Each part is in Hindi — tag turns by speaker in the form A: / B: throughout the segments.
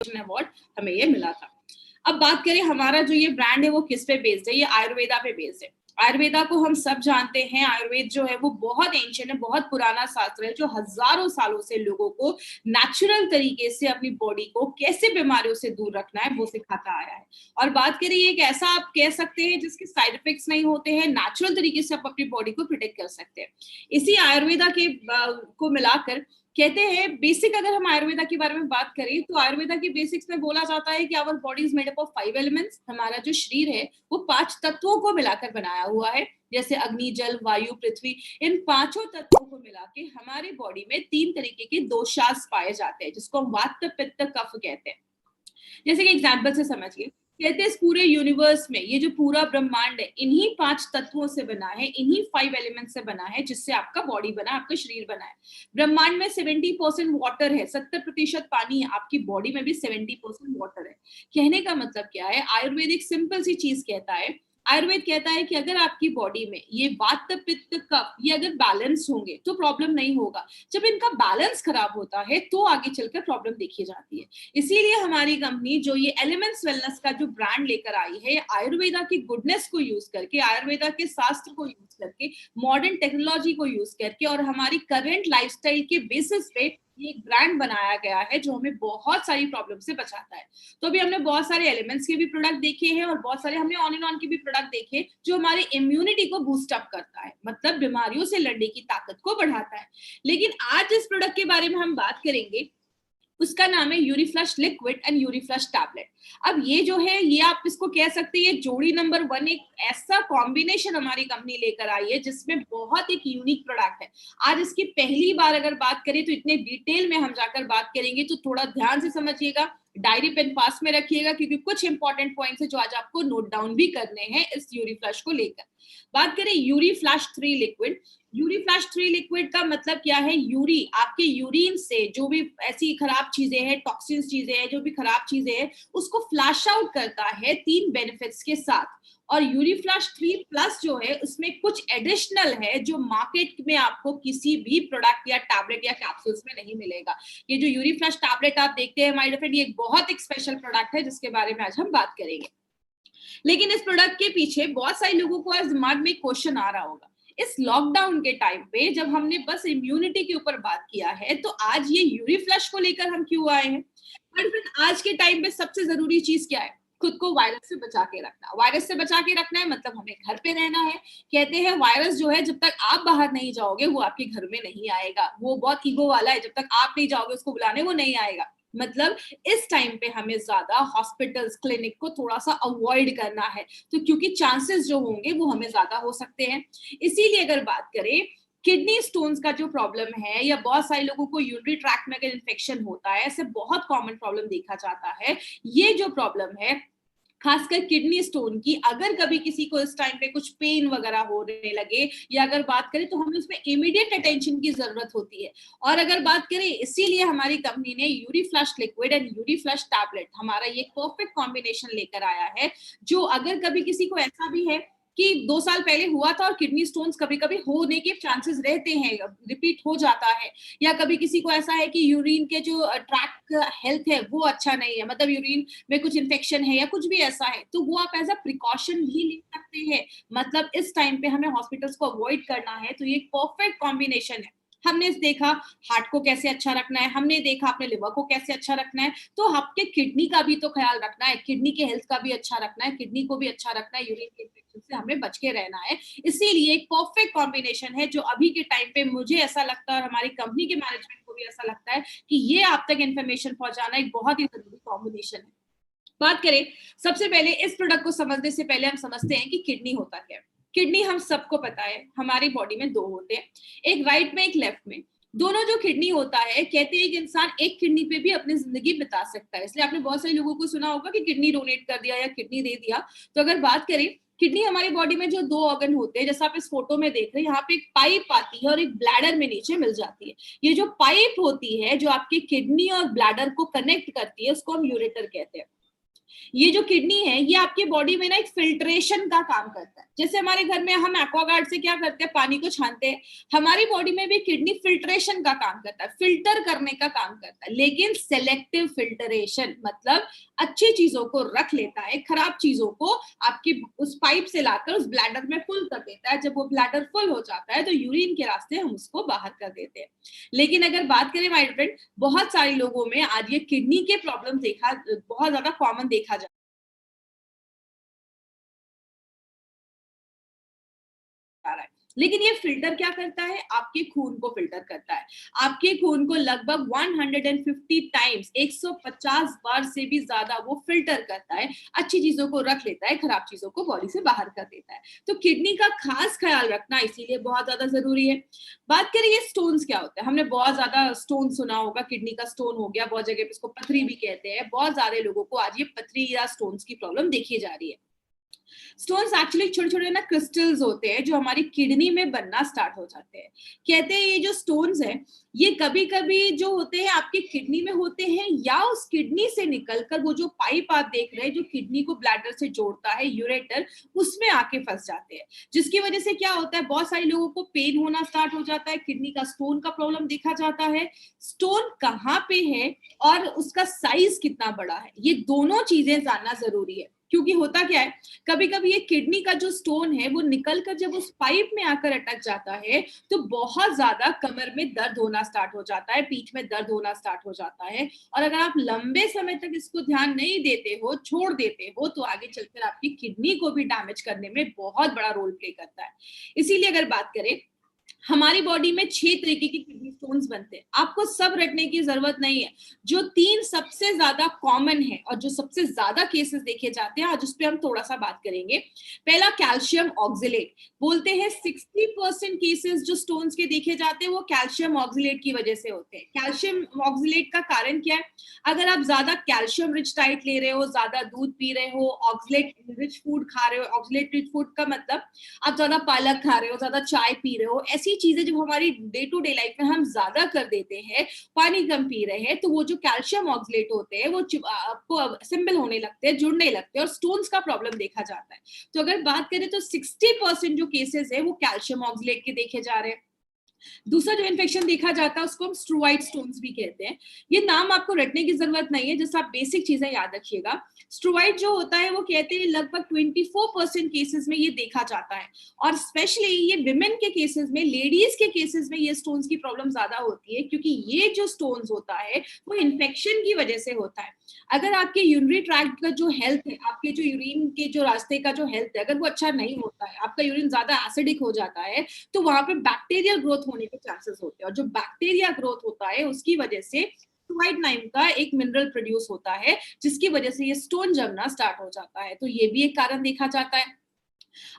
A: अवार्ड हमें ये मिला था। अब बात करें हमारा जो ये ब्रांड है वो किस पे बेस्ड है, ये आयुर्वेदा पे बेस्ड है। आयुर्वेदा को हम सब जानते हैं, आयुर्वेद जो है वो बहुत एंशिएंट है, बहुत पुराना शास्त्र है जो हजारों सालों से लोगों को नेचुरल तरीके से अपनी बॉडी को कैसे बीमारियों से दूर रखना है वो सिखाता आया है। और बात करें ये एक ऐसा आप कह सकते हैं जिसके साइड इफेक्ट्स नहीं होते हैं, नेचुरल तरीके से आप अपनी बॉडी को प्रोटेक्ट कर सकते हैं। इसी आयुर्वेदा के को मिलाकर कहते हैं बेसिक, अगर हम आयुर्वेदा के बारे में बात करें तो आयुर्वेदा की बेसिक्स में बोला जाता है कि our body is made up of 5 elements. हमारा जो शरीर है वो 5 तत्वों को मिलाकर बनाया हुआ है, जैसे अग्नि, जल, वायु, पृथ्वी। इन 5 तत्वों को मिला के हमारी बॉडी में 3 तरीके के दोषास पाए जाते हैं जिसको हम वात, पित्त, कफ कहते हैं। जैसे कि एग्जाम्पल से समझिए, कहते हैं इस पूरे यूनिवर्स में ये जो पूरा ब्रह्मांड है इन्हीं 5 तत्वों से बना है, इन्हीं 5 एलिमेंट से बना है जिससे आपका बॉडी बना, आपका शरीर बना है। ब्रह्मांड में 70% वाटर है, 70% पानी है, आपकी बॉडी में भी 70% वाटर है। कहने का मतलब क्या है, आयुर्वेदिक सिंपल सी चीज कहता है, आयुर्वेद कहता है कि अगर आपकी बॉडी में ये वात, पित्त, कफ ये अगर बैलेंस होंगे तो प्रॉब्लम नहीं होगा। जब इनका बैलेंस खराब होता है तो आगे चलकर प्रॉब्लम देखी जाती है। इसीलिए हमारी कंपनी जो ये एलिमेंट्स वेलनेस का जो ब्रांड लेकर आई है, आयुर्वेदा की गुडनेस को यूज करके, आयुर्वेदा के शास्त्र को यूज करके, मॉडर्न टेक्नोलॉजी को यूज करके और हमारी करंट लाइफस्टाइल के बेसिस पे ये एक ब्रांड बनाया गया है जो हमें बहुत सारी प्रॉब्लम से बचाता है। तो अभी हमने बहुत सारे एलिमेंट्स के भी प्रोडक्ट देखे हैं और बहुत सारे हमने ऑन एंड ऑन के भी प्रोडक्ट देखे जो हमारी इम्यूनिटी को बूस्ट अप करता है, मतलब बीमारियों से लड़ने की ताकत को बढ़ाता है। लेकिन आज जिस प्रोडक्ट के बारे में हम बात करेंगे उसका नाम है यूरीफ्लश लिक्विड एंड यूरीफ्लश टैबलेट। अब ये जो है ये आप इसको कह सकते हैं जोड़ी नंबर 1, एक ऐसा कॉम्बिनेशन हमारी कंपनी लेकर आई है जिसमें बहुत एक यूनिक प्रोडक्ट है। आज इसकी पहली बार अगर बात करें तो इतने डिटेल में हम जाकर बात करेंगे, तो थोड़ा ध्यान से समझिएगा, डायरी पेन पास में रखिएगा क्योंकि कुछ इंपॉर्टेंट पॉइंट्स है जो आज आपको नोट डाउन भी करने हैं इस यूरीफ्लश को लेकर। बात करें यूरीफ्लश 3 लिक्विड, यूरीफ्लश 3 लिक्विड का मतलब क्या है, यूरी आपके यूरिन से जो भी ऐसी खराब चीजें हैं, टॉक्सिन्स चीजें हैं, जो भी खराब चीजें हैं उसको फ्लैश आउट करता है 3 बेनिफिट्स के साथ। और यूरीफ्लश 3 प्लस जो है उसमें कुछ एडिशनल है जो मार्केट में आपको किसी भी प्रोडक्ट या टैबलेट या कैप्सूल्स में नहीं मिलेगा। ये जो यूरीफ्लश टैबलेट आप देखते हैं माय फ्रेंड, ये एक बहुत एक स्पेशल प्रोडक्ट है जिसके बारे में आज हम बात करेंगे। लेकिन इस प्रोडक्ट के पीछे बहुत सारे लोगों को आज दिमाग में क्वेश्चन आ रहा होगा, इस लॉकडाउन के टाइम पे जब हमने बस इम्यूनिटी के ऊपर बात किया है तो आज ये यूरीफ्लश को लेकर हम क्यों आए हैं। बट आज के टाइम पे सबसे जरूरी चीज क्या है, खुद को वायरस से बचा के रखना। वायरस से बचा के रखना है मतलब हमें घर पे रहना है। कहते हैं वायरस जो है जब तक आप बाहर नहीं जाओगे वो आपके घर में नहीं आएगा, वो बहुत ईगो वाला है, जब तक आप नहीं जाओगे उसको बुलाने वो नहीं आएगा। मतलब इस टाइम पे हमें ज्यादा हॉस्पिटल्स, क्लिनिक को थोड़ा सा अवॉइड करना है, तो क्योंकि चांसेस जो होंगे वो हमें ज्यादा हो सकते हैं। इसीलिए अगर बात करें किडनी स्टोन्स का जो प्रॉब्लम है, या बहुत सारे लोगों को यूरिनरी ट्रैक्ट में अगर इन्फेक्शन होता है, ऐसे बहुत कॉमन प्रॉब्लम देखा जाता है। ये जो प्रॉब्लम है खासकर किडनी स्टोन की, अगर कभी किसी को इस टाइम पे कुछ पेन वगैरह होने लगे या अगर बात करें तो हमें उसमें इमीडिएट अटेंशन की जरूरत होती है। और अगर बात करें इसीलिए हमारी कंपनी ने यूरीफ्लश लिक्विड एंड यूरीफ्लश टैबलेट, हमारा ये परफेक्ट कॉम्बिनेशन लेकर आया है जो अगर कभी किसी को ऐसा भी है कि 2 साल पहले हुआ था और किडनी स्टोन्स कभी कभी होने के चांसेस रहते हैं, रिपीट हो जाता है, या कभी किसी को ऐसा है कि यूरिन के जो ट्रैक हेल्थ है वो अच्छा नहीं है, मतलब यूरिन में कुछ इन्फेक्शन है या कुछ भी ऐसा है, तो वो आप एज अ प्रिकॉशन भी ले सकते हैं। मतलब इस टाइम पे हमें हॉस्पिटल्स को अवॉइड करना है तो ये परफेक्ट कॉम्बिनेशन है। हमने देखा हार्ट को कैसे अच्छा रखना है, हमने देखा अपने लिवर को कैसे अच्छा रखना है, तो आपके किडनी का भी तो ख्याल रखना है, किडनी के हेल्थ का भी अच्छा रखना है, किडनी को भी अच्छा रखना है, यूरिन के इन्फेक्शन से हमें बच के रहना है। इसीलिए एक परफेक्ट कॉम्बिनेशन है जो अभी के टाइम पे मुझे ऐसा लगता है और हमारी कंपनी के मैनेजमेंट को भी ऐसा लगता है कि ये आप तक इन्फॉर्मेशन पहुंचाना एक बहुत ही जरूरी कॉम्बिनेशन है। बात करें सबसे पहले इस प्रोडक्ट को समझने से पहले हम समझते हैं कि किडनी होता क्या है। किडनी हम सबको पता है हमारी बॉडी में 2 होते हैं, एक राइट में एक लेफ्ट में। दोनों जो किडनी होता है, कहते हैं कि इंसान एक किडनी पे भी अपनी जिंदगी बिता सकता है। इसलिए आपने बहुत सारे लोगों को सुना होगा कि किडनी डोनेट कर दिया या किडनी दे दिया। तो अगर बात करें किडनी हमारी बॉडी में जो 2 ऑर्गन होते हैं, जैसा आप इस फोटो में देख रहे हैं, यहाँ पे एक पाइप आती है और एक ब्लैडर में नीचे मिल जाती है। ये जो पाइप होती है जो आपके किडनी और ब्लैडर को कनेक्ट करती है उसको हम यूरेटर कहते हैं। ये जो किडनी है ये आपके बॉडी में ना एक फिल्ट्रेशन का काम करता है। जैसे हमारे घर में हम एक्वागार्ड से क्या करते हैं, पानी को छानते हैं, हमारी बॉडी में भी किडनी फिल्ट्रेशन का काम करता है, फिल्टर करने का काम करता है, लेकिन सेलेक्टिव फिल्टरेशन, मतलब अच्छी चीजों को रख लेता है, खराब चीजों को आपकी उस पाइप से लाकर उस ब्लैडर में फुल कर देता है। जब वो ब्लैडर फुल हो जाता है तो यूरिन के रास्ते हम उसको बाहर कर देते हैं। लेकिन अगर बात करें माय फ्रेंड, बहुत सारे लोगों में आज ये किडनी के प्रॉब्लम बहुत ज्यादा कॉमन देखा जाता है। लेकिन ये फिल्टर क्या करता है, आपके खून को फिल्टर करता है। आपके खून को लगभग 150 टाइम्स, 150 बार से भी ज्यादा वो फिल्टर करता है, अच्छी चीजों को रख लेता है, खराब चीजों को बॉडी से बाहर कर देता है। तो किडनी का खास ख्याल रखना इसीलिए बहुत ज्यादा जरूरी है। बात करें ये स्टोन्स क्या होते हैं, हमने बहुत ज्यादा स्टोन सुना होगा, किडनी का स्टोन हो गया, बहुत जगह पे इसको पथरी भी कहते हैं। बहुत सारे लोगों को आज ये पथरी या स्टोन्स की प्रॉब्लम देखी जा रही है। स्टोन्स एक्चुअली छोटे छोटे ना क्रिस्टल्स होते हैं जो हमारी किडनी में बनना स्टार्ट हो जाते हैं। कहते हैं ये जो स्टोन्स हैं ये कभी कभी जो होते हैं आपके किडनी में होते हैं, या उस किडनी से निकलकर वो जो पाइप आप देख रहे हैं जो किडनी को ब्लैडर से जोड़ता है, यूरेटर, उसमें आके फंस जाते हैं। जिसकी वजह से क्या होता है, बहुत सारे लोगों को पेन होना स्टार्ट हो जाता है, किडनी का स्टोन का प्रॉब्लम देखा जाता है। स्टोन कहाँ पे है और उसका साइज कितना बड़ा है, ये दोनों चीजें जानना जरूरी है। क्योंकि होता क्या है, कभी कभी ये किडनी का जो स्टोन है वो निकलकर जब उस पाइप में आकर अटक जाता है तो बहुत ज्यादा कमर में दर्द होना स्टार्ट हो जाता है, पीठ में दर्द होना स्टार्ट हो जाता है। और अगर आप लंबे समय तक इसको ध्यान नहीं देते हो, छोड़ देते हो, तो आगे चलकर आपकी किडनी को भी डैमेज करने में बहुत बड़ा रोल प्ले करता है। इसीलिए अगर बात करें, हमारी बॉडी में 6 तरीके के किडनी स्टोन्स बनते हैं। आपको सब रटने की जरूरत नहीं है। जो 3 सबसे ज्यादा कॉमन है और जो सबसे ज्यादा केसेस देखे जाते हैं, आज उस पर हम थोड़ा सा बात करेंगे। पहला कैल्शियम ऑक्सिलेट। बोलते हैं 60% केसेस जो स्टोन्स के देखे जाते हैं वो कैल्शियम ऑक्सिलेट की वजह से होते हैं। कैल्शियम ऑक्सिलेट का कारण क्या है, अगर आप ज्यादा कैल्शियम रिच डाइट ले रहे हो, ज्यादा दूध पी रहे हो, ऑक्सिलेट रिच फूड खा रहे हो, ऑक्सिलेट रिच फूड का मतलब आप ज्यादा पालक खा रहे हो, ज्यादा चाय पी रहे हो, ऐसी चीजें जब हमारी डे टू डे लाइफ में हम ज्यादा कर देते हैं, पानी कम पी रहे हैं, तो वो जो कैल्शियम ऑक्सिलेट होते हैं वो आपको असेंबल होने लगते हैं, जुड़ने लगते हैं और स्टोन्स का प्रॉब्लम देखा जाता है। तो अगर बात करें तो 60% जो केसेस है वो कैल्शियम ऑक्सिलेट के देखे जा रहे हैं। दूसरा जो इन्फेक्शन देखा जाता है उसको हम स्ट्रोवाइड स्टोन्स भी कहते हैं। ये नाम आपको रटने की जरूरत नहीं है, जस्ट आप बेसिक चीजें याद रखिएगा। स्ट्रोवाइड जो होता है वो कहते हैं लगभग 24% केसेस में ये देखा जाता है, और स्पेशली ये विमेन के केसेस में, लेडीज के केसेस में ये स्टोन्स की प्रॉब्लम ज्यादा होती है, क्योंकि ये जो स्टोन्स होता है वो इन्फेक्शन की वजह से होता है। अगर आपके यूरिनरी ट्रैक्ट का जो हेल्थ है, आपके जो यूरिन के जो रास्ते का जो हेल्थ है, अगर वो अच्छा नहीं होता है, आपका यूरिन ज्यादा एसिडिक हो जाता है, तो वहां पे बैक्टीरियल ग्रोथ होने के चांसेस होते हैं। और जो बैक्टीरिया ग्रोथ होता है उसकी वजह से फ्लोराइड नाम का एक मिनरल प्रोड्यूस होता है, जिसकी वजह से ये स्टोन जमना स्टार्ट हो जाता है। तो ये भी एक कारण देखा जाता है।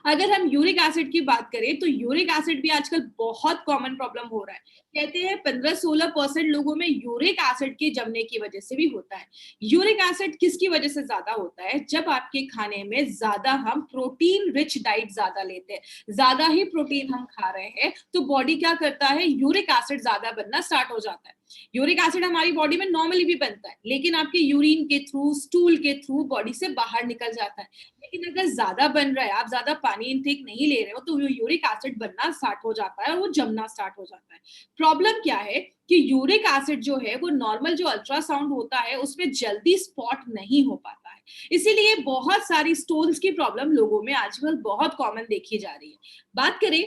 A: अगर हम यूरिक एसिड की बात करें तो यूरिक एसिड भी आजकल बहुत कॉमन प्रॉब्लम हो रहा है। कहते हैं 15-16% लोगों में यूरिक एसिड के जमने की वजह से भी होता है। यूरिक एसिड किसकी वजह से ज्यादा होता है, जब आपके खाने में ज्यादा हम प्रोटीन रिच डाइट ज्यादा लेते हैं, ज्यादा ही प्रोटीन हम खा रहे हैं, तो बॉडी क्या करता है, यूरिक एसिड ज्यादा बनना स्टार्ट हो जाता है। यूरिक एसिड हमारी बॉडी में नॉर्मली भी बनता है, लेकिन आपके यूरिन के थ्रू, स्टूल के थ्रू बॉडी से बाहर निकल जाता है। लेकिन अगर ज्यादा बन रहा है, आप ज्यादा पानी इनटेक नहीं ले रहे हो, तो यूरिक एसिड बनना स्टार्ट हो जाता है और वो जमना स्टार्ट हो जाता है। प्रॉब्लम क्या है कि यूरिक एसिड जो है वो नॉर्मल जो अल्ट्रासाउंड होता है उसमें जल्दी स्पॉट नहीं हो पाता है। इसीलिए बहुत सारी स्टोन्स की प्रॉब्लम लोगों में आजकल बहुत कॉमन देखी जा रही है। बात करें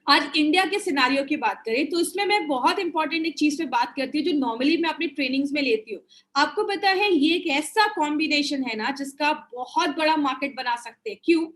A: आज इंडिया के सिनारियो की बात करें तो इसमें मैं बहुत इंपॉर्टेंट एक चीज पे बात करती हूँ जो नॉर्मली मैं अपनी ट्रेनिंग्स में लेती हूँ। आपको पता है ये एक ऐसा कॉम्बिनेशन है ना जिसका बहुत बड़ा मार्केट बना सकते हैं। क्यों?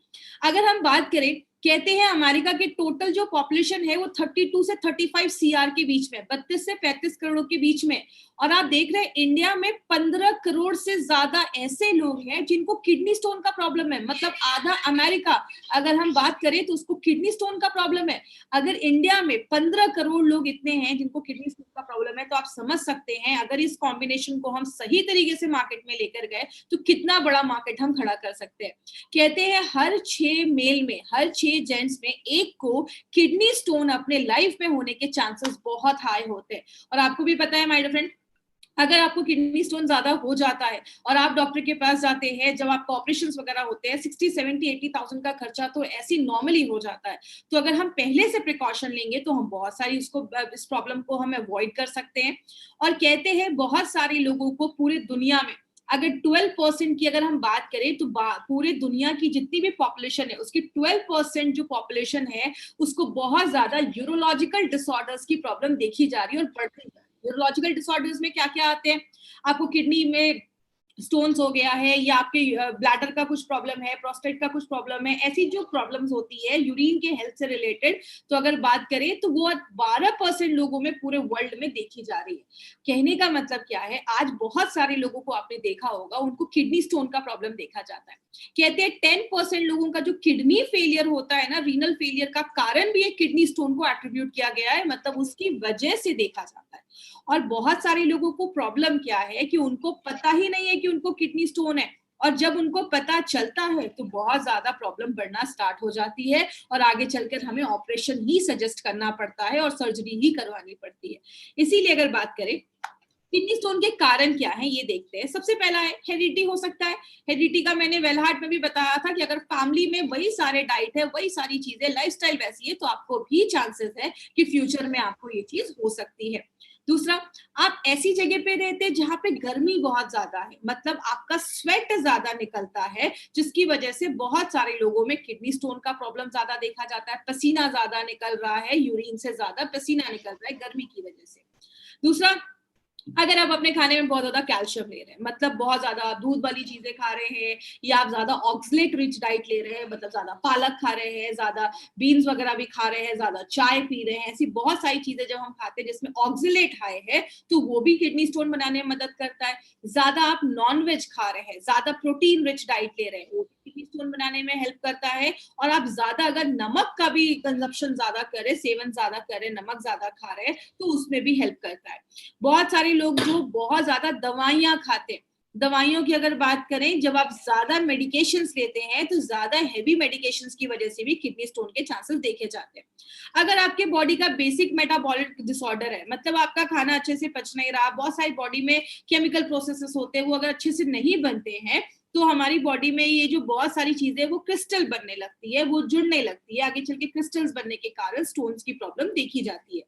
A: अगर हम बात करें, कहते हैं अमेरिका के टोटल जो पॉपुलेशन है वो 32 से 35 सीआर के बीच में, 32 से 35 करोड़ के बीच में, और आप देख रहे हैं इंडिया में 15 करोड़ से ज्यादा ऐसे लोग हैं जिनको किडनी स्टोन का प्रॉब्लम है। मतलब आधा अमेरिका अगर हम बात करें तो उसको किडनी स्टोन का प्रॉब्लम है। अगर इंडिया में 15 करोड़ लोग इतने हैं जिनको किडनी स्टोन का प्रॉब्लम है, तो आप समझ सकते हैं अगर इस कॉम्बिनेशन को हम सही तरीके से मार्केट में लेकर गए तो कितना बड़ा मार्केट हम खड़ा कर सकते हैं। कहते हैं हर 6 मेल में, हर 6 जेंट्स में एक को किडनी स्टोन अपने लाइफ में होने के चांसेस बहुत हाई होते हैं। और आपको भी पता है माय डियर फ्रेंड, अगर आपको किडनी स्टोन ज्यादा हो जाता है और आप डॉक्टर के पास जाते हैं, जब आपको ऑपरेशंस वगैरह होते हैं, 60, 70, 80,000 का खर्चा तो ऐसी नॉर्मली हो जाता है। तो अगर हम पहले से प्रिकॉशन लेंगे तो हम बहुत सारी इस प्रॉब्लम को हम अवॉइड कर सकते हैं। और कहते हैं बहुत सारे लोगों को पूरी दुनिया में अगर 12% की अगर हम बात करें तो पूरे दुनिया की जितनी भी पॉपुलेशन है उसकी 12% जो पॉपुलेशन है उसको बहुत ज्यादा यूरोलॉजिकल डिसऑर्डर्स की प्रॉब्लम देखी जा रही है और बढ़ती है। न्यूरोलॉजिकल डिसऑर्डर्स में क्या क्या आते हैं, आपको किडनी में स्टोन्स हो गया है, या आपके ब्लैडर का कुछ प्रॉब्लम है, प्रोस्टेट का कुछ प्रॉब्लम है, ऐसी जो प्रॉब्लम्स होती है यूरिन के हेल्थ से रिलेटेड, तो अगर बात करें तो वो 12% लोगों में पूरे वर्ल्ड में देखी जा रही है। कहने का मतलब क्या है, आज बहुत सारे लोगों को आपने देखा होगा उनको किडनी स्टोन का प्रॉब्लम देखा जाता है। कहते हैं 10% लोगों का जो किडनी फेलियर होता है ना, रीनल फेलियर का कारण भी एक किडनी स्टोन को एट्रीब्यूट किया गया है, मतलब उसकी वजह से देखा जाता है। और बहुत सारे लोगों को प्रॉब्लम क्या है कि उनको पता ही नहीं है कि उनको किडनी स्टोन है, और जब उनको पता चलता है तो बहुत ज्यादा प्रॉब्लम बढ़ना स्टार्ट हो जाती है और आगे चलकर हमें ऑपरेशन ही सजेस्ट करना पड़ता है और सर्जरी ही करवानी पड़ती है। इसीलिए अगर बात करें किडनी स्टोन के कारण क्या है ये देखते हैं। सबसे पहला है हेरिडिटी हो सकता है। हेरिडिटी का मैंने वेलहार्ट में भी बताया था कि अगर फैमिली में वही सारे डाइट है, वही सारी चीजें, लाइफस्टाइल वैसी है, तो आपको भी चांसेस है कि फ्यूचर में आपको ये चीज हो सकती है। दूसरा, आप ऐसी जगह पे रहते हैं जहां पे गर्मी बहुत ज्यादा है, मतलब आपका स्वेट ज्यादा निकलता है, जिसकी वजह से बहुत सारे लोगों में किडनी स्टोन का प्रॉब्लम ज्यादा देखा जाता है। पसीना ज्यादा निकल रहा है, यूरिन से ज्यादा पसीना निकल रहा है गर्मी की वजह से। दूसरा, अगर आप अपने खाने में बहुत ज्यादा कैल्शियम ले रहे हैं, मतलब बहुत ज्यादा दूध वाली चीजें खा रहे हैं, या आप ज्यादा ऑक्सलेट रिच डाइट ले रहे हैं, मतलब ज्यादा पालक खा रहे हैं, ज्यादा बीन्स वगैरह भी खा रहे हैं, ज्यादा चाय पी रहे हैं, ऐसी बहुत सारी चीजें जब हम खाते हैं जिसमें ऑक्सलेट हाई है तो वो भी किडनी स्टोन बनाने में मदद करता है। ज्यादा आप नॉन वेज खा रहे हैं, ज्यादा प्रोटीन रिच डाइट ले रहे हैं, वो किडनी स्टोन बनाने में हेल्प करता है। और आप ज्यादा अगर नमक का भी कंजप्शन ज्यादा करें, सेवन ज्यादा करें, नमक ज्यादा खा रहे हैं, तो उसमें भी हेल्प करता है। बहुत सारे लोग जो बहुत ज्यादा दवाइयां खाते हैं, दवाइयों की अगर बात करें, जब आप ज्यादा मेडिकेशंस लेते हैं तो ज्यादा हैवी मेडिकेशंस की वजह से भी किडनी स्टोन के चांसेस देखे जाते हैं। अगर आपके बॉडी का बेसिक मेटाबॉलिक डिसऑर्डर है, मतलब आपका खाना अच्छे से पच नहीं रहा, बहुत सारी बॉडी में केमिकल प्रोसेसेस होते हैं, वो अगर अच्छे से नहीं बनते हैं, तो हमारी बॉडी में ये जो बहुत सारी चीजें वो क्रिस्टल बनने लगती है, वो जुड़ने लगती है, आगे चल के क्रिस्टल्स बनने के कारण स्टोन्स की प्रॉब्लम देखी जाती है।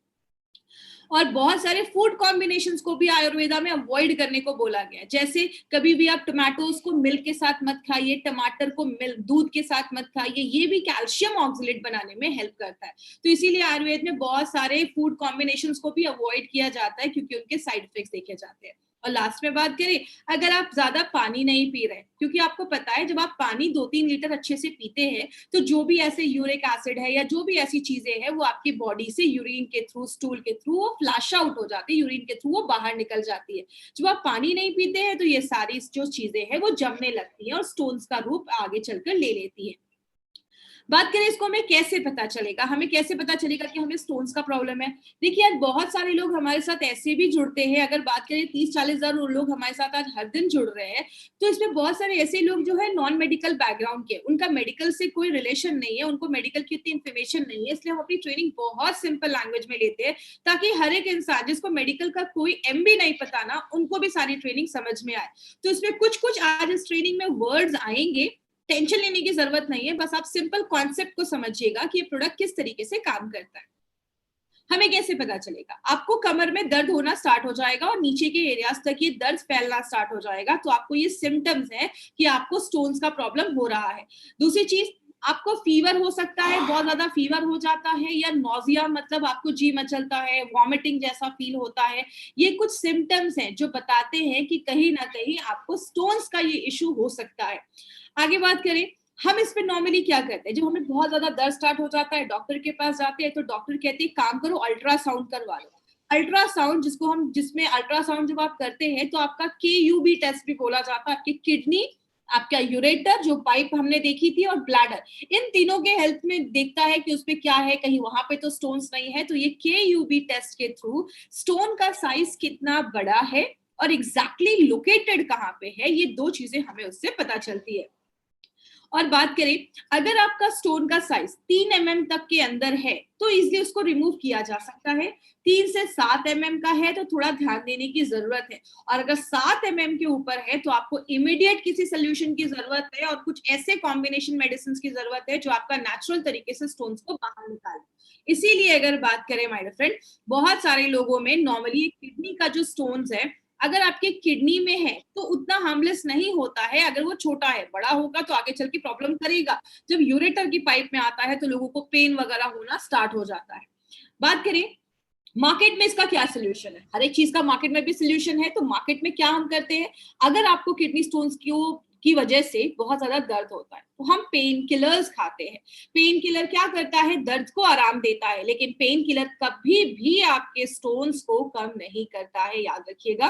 A: और बहुत सारे फूड कॉम्बिनेशंस को भी आयुर्वेदा में अवॉइड करने को बोला गया है। जैसे कभी भी आप टमाटोज को मिल्क के साथ मत खाइए, टमाटर को मिल्क दूध के साथ मत खाइए, ये भी कैल्शियम ऑक्सलेट बनाने में हेल्प करता है। तो इसीलिए आयुर्वेद में बहुत सारे फूड कॉम्बिनेशंस को भी अवॉइड किया जाता है, क्योंकि उनके साइड इफेक्ट्स देखे जाते हैं। और लास्ट में बात करें, अगर आप ज्यादा पानी नहीं पी रहे, क्योंकि आपको पता है जब आप पानी 2-3 लीटर अच्छे से पीते हैं तो जो भी ऐसे यूरिक एसिड है या जो भी ऐसी चीजें हैं वो आपकी बॉडी से यूरिन के थ्रू, स्टूल के थ्रू वो फ्लैश आउट हो जाती है, यूरिन के थ्रू वो बाहर निकल जाती है। जब आप पानी नहीं पीते हैं तो ये सारी जो चीजें हैं वो जमने लगती हैं और स्टोन्स का रूप आगे चलकर ले लेती है। बात करें इसको हमें कैसे पता चलेगा, हमें कैसे पता चलेगा कि हमें स्टोन्स का प्रॉब्लम है। देखिए आज बहुत सारे लोग हमारे साथ ऐसे भी जुड़ते हैं, अगर बात करें 30-40 हजार लोग हमारे साथ आज हर दिन जुड़ रहे हैं, तो इसमें बहुत सारे ऐसे लोग जो है नॉन मेडिकल बैकग्राउंड के, उनका मेडिकल से कोई रिलेशन नहीं है, उनको मेडिकल की इतनी इन्फॉर्मेशन नहीं है, इसलिए हम अपनी ट्रेनिंग बहुत सिंपल लैंग्वेज में लेते हैं, ताकि हर एक इंसान जिसको मेडिकल का कोई एम भी नहीं पता ना, उनको भी सारी ट्रेनिंग समझ में आए। तो इसमें कुछ कुछ आज इस ट्रेनिंग में वर्ड्स आएंगे, टेंशन लेने की जरूरत नहीं है, बस आप सिंपल कॉन्सेप्ट को समझिएगा कि ये प्रोडक्ट किस तरीके से काम करता है। हमें कैसे पता चलेगा, आपको कमर में दर्द होना स्टार्ट हो जाएगा और नीचे के एरियाज तक ये दर्द फैलना स्टार्ट हो जाएगा, तो आपको ये सिम्टम्स है कि आपको स्टोन्स का प्रॉब्लम हो रहा है। दूसरी चीज, आपको फीवर हो सकता है, बहुत ज्यादा फीवर हो जाता है, या नोजिया मतलब आपको जी मचलता है, वॉमिटिंग जैसा फील होता है। ये कुछ सिम्टम्स हैं जो बताते हैं कि कहीं ना कहीं आपको स्टोन्स का ये इशू हो सकता है। आगे बात करें, हम इस पे नॉर्मली क्या करते हैं, जब हमें बहुत ज्यादा दर्द स्टार्ट हो जाता है, डॉक्टर के पास जाते हैं, तो डॉक्टर कहते हैं काम करो अल्ट्रासाउंड करवा लो। अल्ट्रासाउंड जिसमें अल्ट्रासाउंड जब आप करते हैं तो आपका KUB टेस्ट भी बोला जाता है, आपकी किडनी, आपका यूरेटर जो पाइप हमने देखी थी, और ब्लैडर, इन तीनों के हेल्थ में देखता है कि उसमें क्या है, कहीं वहां पे तो स्टोन्स नहीं है। तो ये KUB टेस्ट के थ्रू स्टोन का साइज कितना बड़ा है और एग्जैक्टली लोकेटेड कहाँ पे है, ये दो चीजें हमें उससे पता चलती है। और बात करें, अगर आपका स्टोन का साइज 3 mm तक के अंदर है तो इजीली उसको रिमूव किया जा सकता है। 3 से 7 mm का है तो थोड़ा ध्यान देने की जरूरत है, और अगर 7 mm के ऊपर है तो आपको इमीडिएट किसी सोल्यूशन की जरूरत है और कुछ ऐसे कॉम्बिनेशन मेडिसिन की जरूरत है जो आपका नेचुरल तरीके से स्टोन्स को बाहर निकाले। इसीलिए अगर बात करें माय फ्रेंड, बहुत सारे लोगों में नॉर्मली किडनी का जो स्टोन्स है, अगर आपके किडनी में है तो उतना हार्मलेस नहीं होता है, अगर वो छोटा है, बड़ा होगा तो आगे चल के प्रॉब्लम करेगा। जब यूरेटर की पाइप में आता है तो लोगों को पेन वगैरह होना स्टार्ट हो जाता है। बात करें मार्केट में इसका क्या सोल्यूशन है, हर एक चीज का मार्केट में भी सोल्यूशन है। तो मार्केट में क्या हम करते हैं, अगर आपको किडनी स्टोन्स की वजह से बहुत ज्यादा दर्द होता है तो हम पेन किलर्स खाते हैं। पेन किलर क्या करता है, दर्द को आराम देता है, लेकिन पेन किलर कभी भी आपके स्टोन्स को कम नहीं करता है, याद रखिएगा।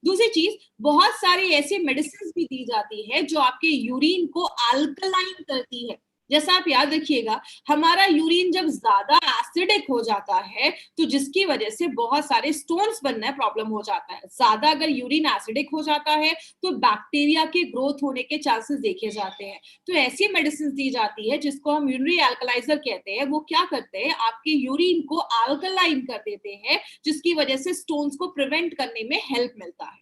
A: दूसरी चीज, बहुत सारे ऐसे मेडिसिन भी दी जाती है जो आपके यूरिन को अल्कलाइन करती है। जैसा आप याद रखिएगा, हमारा यूरिन जब ज्यादा एसिडिक हो जाता है तो जिसकी वजह से बहुत सारे स्टोन्स बनना प्रॉब्लम हो जाता है। ज्यादा अगर यूरिन एसिडिक हो जाता है तो बैक्टीरिया के ग्रोथ होने के चांसेस देखे जाते हैं। तो ऐसी मेडिसिन दी जाती है जिसको हम यूरिनरी अल्कलाइजर कहते हैं। वो क्या करते हैं, आपके यूरिन को अल्कलाइन कर देते हैं, जिसकी वजह से स्टोन्स को प्रिवेंट करने में हेल्प मिलता है।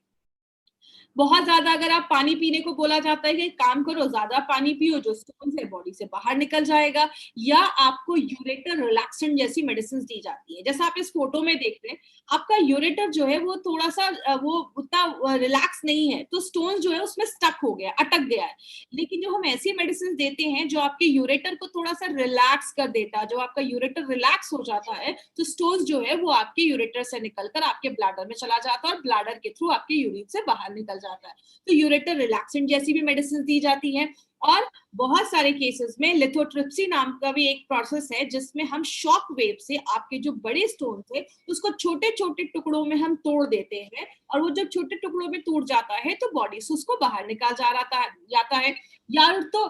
A: बहुत ज्यादा अगर आप पानी पीने को बोला जाता है कि काम करो, ज्यादा पानी पियो, जो स्टोन्स है बॉडी से बाहर निकल जाएगा, या आपको यूरेटर रिलैक्सेंट जैसी मेडिसिन दी जाती है। जैसा आप इस फोटो में देख रहे हैं, आपका यूरेटर जो है वो थोड़ा सा वो उतना रिलैक्स नहीं है, तो स्टोन जो है उसमें स्टक हो गया, अटक गया है। लेकिन जो हम ऐसी मेडिसिन देते हैं जो आपके यूरेटर को थोड़ा सा रिलैक्स कर देता है, जो आपका यूरेटर रिलैक्स हो जाता है तो स्टोन जो है वो आपके यूरेटर से निकलकर आपके ब्लैडर में चला जाता है और ब्लैडर के थ्रू आपके यूरिन से बाहर निकल जाता है। तो यूरेटर रिलैक्सेंट जैसी भी मेडिसिन दी जाती है। और बहुत सारे केसेस में लिथोट्रिप्सी नाम का भी एक प्रोसेस है जिसमें हम शॉक वेव से आपके जो बड़े स्टोन थे उसको छोटे छोटे टुकड़ों में हम तोड़ देते हैं, और वो जब छोटे टुकड़ों में टूट जाता है तो बॉडी से उसको बाहर निकाल जाता है। या तो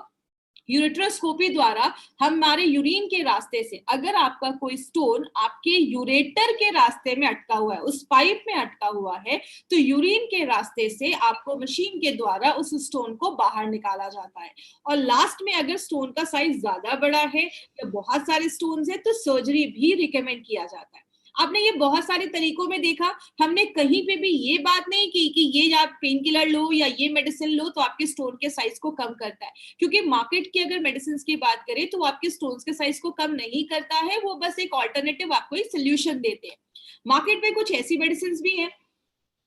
A: यूरेट्रोस्कोपी द्वारा हमारे यूरिन के रास्ते से, अगर आपका कोई स्टोन आपके यूरेटर के रास्ते में अटका हुआ है, उस पाइप में अटका हुआ है, तो यूरिन के रास्ते से आपको मशीन के द्वारा उस स्टोन को बाहर निकाला जाता है। और लास्ट में अगर स्टोन का साइज ज्यादा बड़ा है या बहुत सारे स्टोन्स है तो सर्जरी भी रिकमेंड किया जाता है। आपने ये बहुत सारे तरीकों में देखा, हमने कहीं पे भी ये बात नहीं की कि ये आप पेन किलर लो या ये मेडिसिन लो तो आपके स्टोन के साइज को कम करता है, क्योंकि मार्केट की अगर मेडिसिन की बात करें तो आपके स्टोन्स के साइज को कम नहीं करता है, वो बस एक ऑल्टरनेटिव आपको एक सोल्यूशन देते हैं। मार्केट में कुछ ऐसी मेडिसिन भी है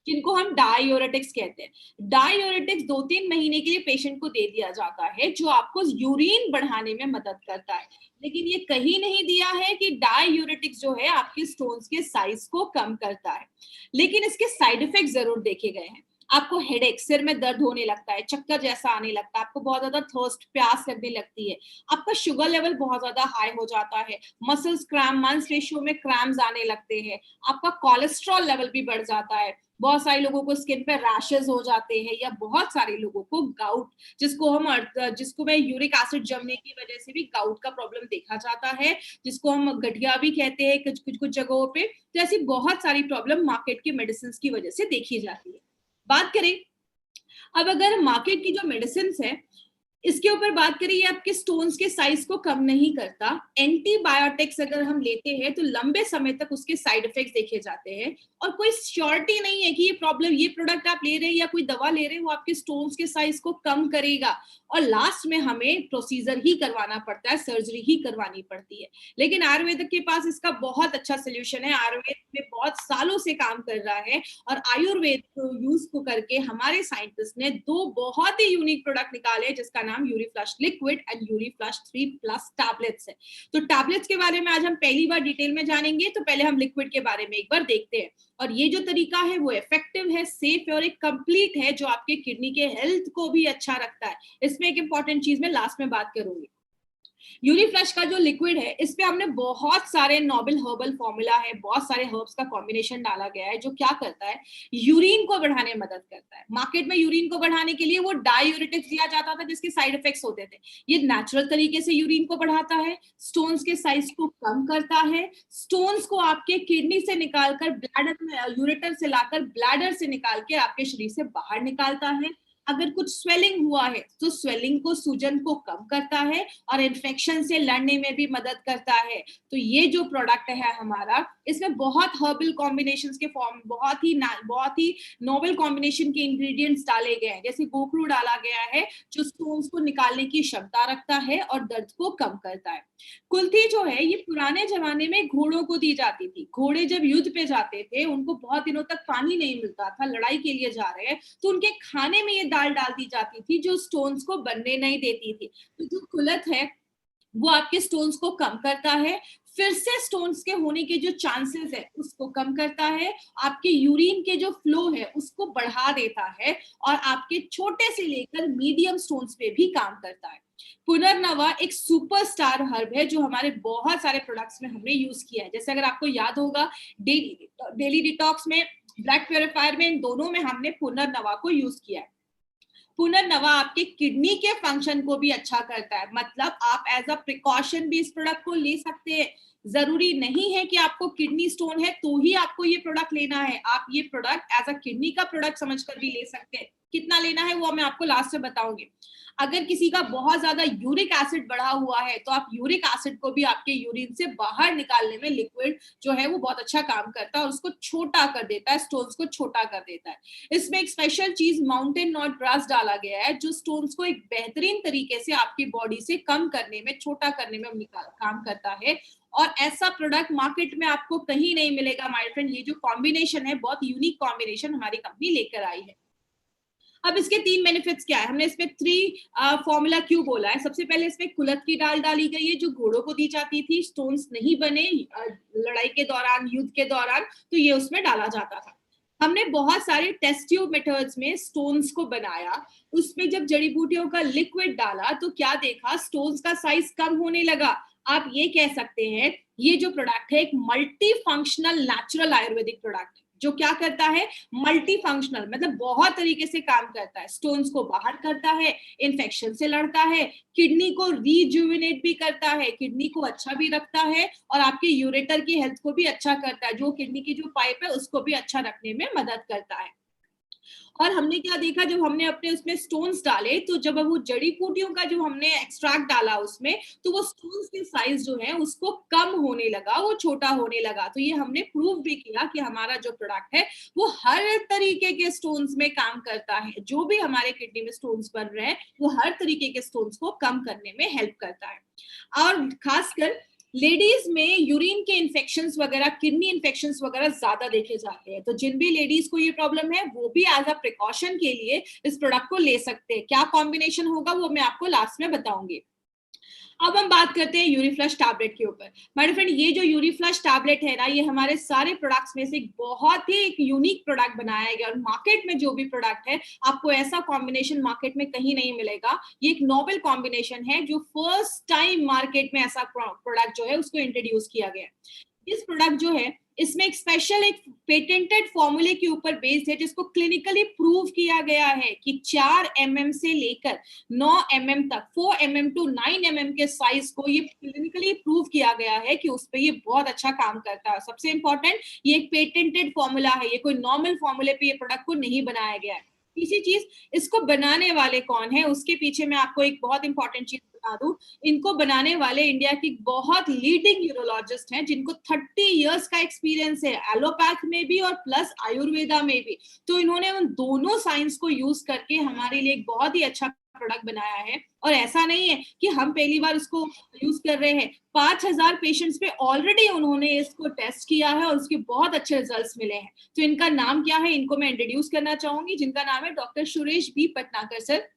A: जिनको हम डायूरेटिक्स कहते हैं। डायूरेटिक्स 2-3 महीने के लिए पेशेंट को दे दिया जाता है जो आपको यूरिन बढ़ाने में मदद करता है, लेकिन ये कहीं नहीं दिया है कि डायूरेटिक्स जो है आपके स्टोन्स के साइज को कम करता है। लेकिन इसके साइड इफेक्ट जरूर देखे गए हैं। आपको हेडेक, सिर में दर्द होने लगता है, चक्कर जैसा आने लगता है, आपको बहुत ज्यादा थर्स्ट, प्यास लगने लगती है, आपका शुगर लेवल बहुत ज्यादा हाई हो जाता है, मसल्स क्रैम्प, मांसपेशियों में क्रैम्प्स आने लगते हैं, आपका कोलेस्ट्रॉल लेवल भी बढ़ जाता है, बहुत सारे लोगों को स्किन पे रैशेस हो जाते हैं, या बहुत सारे लोगों को गाउट, जिसको में यूरिक एसिड जमने की वजह से भी गाउट का प्रॉब्लम देखा जाता है, जिसको हम गठिया भी कहते हैं कुछ जगहों पे। तो ऐसी बहुत सारी प्रॉब्लम मार्केट की मेडिसिन की वजह से देखी जाती है। बात करें अब अगर मार्केट की जो मेडिसिन है इसके ऊपर बात करें, ये आपके स्टोन्स के साइज को कम नहीं करता। एंटीबायोटिक्स अगर हम लेते हैं तो लंबे समय तक उसके साइड इफेक्ट्स देखे जाते हैं, और कोई श्योरिटी नहीं है कि ये प्रॉब्लम, ये प्रोडक्ट आप ले रहे हैं या कोई दवा ले रहे हैं वो आपके स्टोन्स के साइज को कम करेगा, और लास्ट में हमें प्रोसीजर ही करवाना पड़ता है, सर्जरी ही करवानी पड़ती है। लेकिन आयुर्वेद के पास इसका बहुत अच्छा सोल्यूशन है। आयुर्वेद में बहुत सालों से काम कर रहा है, और आयुर्वेद को यूज को करके हमारे साइंटिस्ट ने 2 बहुत ही यूनिक प्रोडक्ट निकाले जिसका नाम यूरीफ्लश लिक्विड एंड यूरीफ्लश 3+ टैबलेट्स है। तो टैबलेट्स के बारे में आज हम पहली बार डिटेल में जानेंगे, तो पहले हम लिक्विड के बारे में एक बार देखते हैं। और ये जो तरीका है वो इफेक्टिव है, सेफ है और एक कंप्लीट है जो आपके किडनी के हेल्थ को भी अच्छा रखता है। इसमें एक इंपॉर्टेंट चीज मैं लास्ट में बात करूंगी। यूरीफ्लश का जो लिक्विड है इस पे हमने बहुत सारे नोबल हर्बल फॉर्मूला है, बहुत सारे हर्ब्स का कॉम्बिनेशन डाला गया है जो क्या करता है, यूरिन को बढ़ाने में मदद करता है। मार्केट में यूरिन को बढ़ाने के लिए वो डायूरेटिक्स दिया जाता था जिसके साइड इफेक्ट्स होते थे। ये नेचुरल तरीके से यूरिन को बढ़ाता है, स्टोन्स के साइज को कम करता है, स्टोन्स को आपके किडनी से निकालकर ब्लैडर में, यूरेटर से लाकर ब्लैडर से निकाल के आपके शरीर से बाहर निकालता है। अगर कुछ स्वेलिंग हुआ है तो स्वेलिंग को, सूजन को कम करता है और इन्फेक्शन से लड़ने में भी मदद करता है। तो ये जो प्रोडक्ट है हमारा, इसमें बहुत हर्बल कॉम्बिनेशंस के फॉर्म, बहुत ही नोवेल कॉम्बिनेशन के इंग्रेडिएंट्स डाले गए हैं। जैसे गोखरू डाला गया है जो स्टोन्स को निकालने की क्षमता रखता है और दर्द को कम करता है। कुल्थी जो है ये पुराने जमाने में घोड़ों को दी जाती थी। घोड़े जब युद्ध पे जाते थे, उनको बहुत दिनों तक पानी नहीं मिलता था, लड़ाई के लिए जा रहे हैं, तो उनके खाने में ये दाल डाल दी जाती थी जो स्टोन्स को बनने नहीं देती थी। तो जो कुलथ है वो आपके स्टोन्स को कम करता है, फिर से स्टोन्स के होने के जो चांसेस है उसको कम करता है, आपके यूरिन के जो फ्लो है उसको बढ़ा देता है और आपके छोटे से लेकर मीडियम स्टोन्स पे भी काम करता है। पुनर्नवा एक सुपरस्टार हर्ब है जो हमारे बहुत सारे प्रोडक्ट्स में हमने यूज किया है। जैसे अगर आपको याद होगा, डेली डिटॉक्स में, ब्लड प्योरीफायर में, इन दोनों में हमने पुनर्नवा को यूज किया है। पुनर्नवा आपके किडनी के फंक्शन को भी अच्छा करता है, मतलब आप एज अ प्रिकॉशन भी इस प्रोडक्ट को ले सकते हैं। जरूरी नहीं है कि आपको किडनी स्टोन है तो ही आपको ये प्रोडक्ट लेना है, आप ये प्रोडक्ट एज अ किडनी का प्रोडक्ट समझकर भी ले सकते हैं। कितना लेना है वो मैं आपको लास्ट में बताऊंगी। अगर किसी का बहुत ज्यादा यूरिक एसिड बढ़ा हुआ है तो आप यूरिक एसिड को भी आपके यूरिन से बाहर निकालने में लिक्विड जो है वो बहुत अच्छा काम करता है और उसको छोटा कर देता है, स्टोन्स को छोटा कर देता है। इसमें एक स्पेशल चीज माउंटेन नॉट ग्रास डाला गया है जो स्टोन्स को एक बेहतरीन तरीके से आपकी बॉडी से कम करने में, छोटा करने में काम करता है। और ऐसा प्रोडक्ट मार्केट में आपको कहीं नहीं मिलेगा माय फ्रेंड। ये जो कॉम्बिनेशन है, बहुत यूनिक कॉम्बिनेशन हमारी कंपनी लेकर आई है। अब इसके 3 बेनिफिट्स क्या है, हमने इसमें 3 फॉर्मूला क्यों बोला है। सबसे पहले इसमें कुलथ की दाल डाली गई है जो घोड़ों को दी जाती थी, स्टोन्स नहीं बने लड़ाई के दौरान, युद्ध के दौरान, तो ये उसमें डाला जाता था। हमने बहुत सारे टेस्ट ट्यूब मेथड्स में स्टोन्स को बनाया, उसमें जब जड़ी बूटियों का लिक्विड डाला तो क्या देखा, स्टोन्स का साइज कम होने लगा। आप ये कह सकते हैं ये जो प्रोडक्ट है एक multi functional natural Ayurvedic product है जो क्या करता है, मल्टी फंक्शनल, मतलब बहुत तरीके से काम करता है। स्टोन्स को बाहर करता है, इन्फेक्शन से लड़ता है, किडनी को रिजुविनेट भी करता है, किडनी को अच्छा भी रखता है और आपके यूरेटर की हेल्थ को भी अच्छा करता है, जो किडनी की जो पाइप है उसको भी अच्छा रखने में मदद करता है। और हमने क्या देखा, जब हमने अपने उसमें स्टोन्स डाले तो जब वो जड़ी बूटियों का जो हमने एक्सट्रैक्ट डाला उसमें, तो वो स्टोन्स के साइज जो है उसको कम होने लगा, वो छोटा होने लगा। तो ये हमने प्रूव भी किया कि हमारा जो प्रोडक्ट है वो हर तरीके के स्टोन्स में काम करता है। जो भी हमारे किडनी में स्टोन्स बन रहे हैं वो हर तरीके के स्टोन्स को कम करने में हेल्प करता है। और खासकर लेडीज में यूरिन के इन्फेक्शंस वगैरह, किडनी इन्फेक्शंस वगैरह ज्यादा देखे जाते हैं। तो जिन भी लेडीज को ये प्रॉब्लम है वो भी एज अ प्रिकॉशन के लिए इस प्रोडक्ट को ले सकते हैं। क्या कॉम्बिनेशन होगा वो मैं आपको लास्ट में बताऊंगी। अब हम बात करते हैं यूरीफ्लश टैबलेट के ऊपर। माय फ्रेंड, ये जो यूरीफ्लश टैबलेट है ना, ये हमारे सारे प्रोडक्ट्स में से एक बहुत ही एक यूनिक प्रोडक्ट बनाया गया और मार्केट में जो भी प्रोडक्ट है आपको ऐसा कॉम्बिनेशन मार्केट में कहीं नहीं मिलेगा। ये एक नोबेल कॉम्बिनेशन है जो फर्स्ट टाइम मार्केट में ऐसा प्रोडक्ट जो है उसको इंट्रोड्यूस किया गया। इस प्रोडक्ट जो है इसमें एक स्पेशल, एक पेटेंटेड फॉर्मूले के ऊपर बेस्ड है जिसको क्लिनिकली प्रूव किया गया है कि 4 mm से लेकर 9 mm तक, 4 mm टू 9 mm के साइज को ये क्लिनिकली प्रूव किया गया है कि उस पर ये बहुत अच्छा काम करता है। सबसे इंपॉर्टेंट, ये एक पेटेंटेड फॉर्मूला है, ये कोई नॉर्मल फॉर्मूले पे ये प्रोडक्ट को नहीं बनाया गया है। तीसरी चीज, इसको बनाने वाले कौन है, उसके पीछे मैं आपको एक बहुत इंपॉर्टेंट चीज बता दूं। इनको बनाने वाले इंडिया की बहुत लीडिंग यूरोलॉजिस्ट हैं जिनको 30 इयर्स का एक्सपीरियंस है, एलोपैथ में भी और प्लस आयुर्वेदा में भी। तो इन्होंने उन दोनों साइंस को यूज करके हमारे लिए एक बहुत ही अच्छा प्रोडक्ट बनाया है। और ऐसा नहीं है कि हम पहली बार इसको यूज कर रहे हैं, 5000 पेशेंट्स पे ऑलरेडी उन्होंने इसको टेस्ट किया है और उसके बहुत अच्छे रिजल्ट्स मिले हैं। तो इनका नाम क्या है, इनको मैं इंट्रोड्यूस करना चाहूंगी, जिनका नाम है डॉक्टर सुरेश बी पटनाकर सर।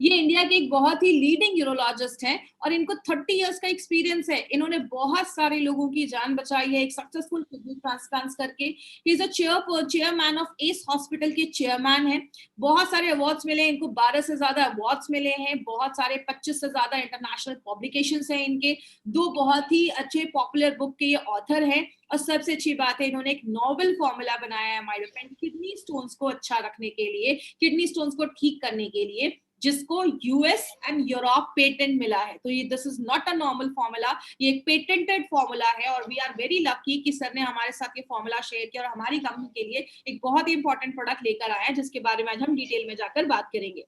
A: ये इंडिया के एक बहुत ही लीडिंग यूरोलॉजिस्ट हैं और इनको 30 इयर्स का एक्सपीरियंस है। इन्होंने बहुत सारे लोगों की जान बचाई है एक सक्सेसफुल किडनी ट्रांसप्लांट करके। He is a chairman of S hospital के चेयरमैन है। बहुत सारे अवार्ड्स मिले इनको, 12 से ज्यादा अवार्ड्स मिले हैं, बहुत सारे 25 से ज्यादा इंटरनेशनल पब्लिकेशंस हैं इनके, 2 बहुत ही अच्छे पॉपुलर बुक के ये ऑथर हैं। और सबसे अच्छी बात है, इन्होंने एक नोवेल फॉर्मूला बनाया है माय फ्रेंड, किडनी स्टोन्स को अच्छा रखने के लिए, किडनी स्टोन्स को ठीक करने के लिए, जिसको यूएस एंड यूरोप पेटेंट मिला है। तो ये this is not a normal formula, ये एक पेटेंटेड फॉर्मूला है और वी आर वेरी लकी कि सर ने हमारे साथ ये फॉर्मूला शेयर किया और हमारी कंपनी के लिए एक बहुत ही इंपॉर्टेंट प्रोडक्ट लेकर आया है, जिसके बारे में आज हम डिटेल में जाकर बात करेंगे।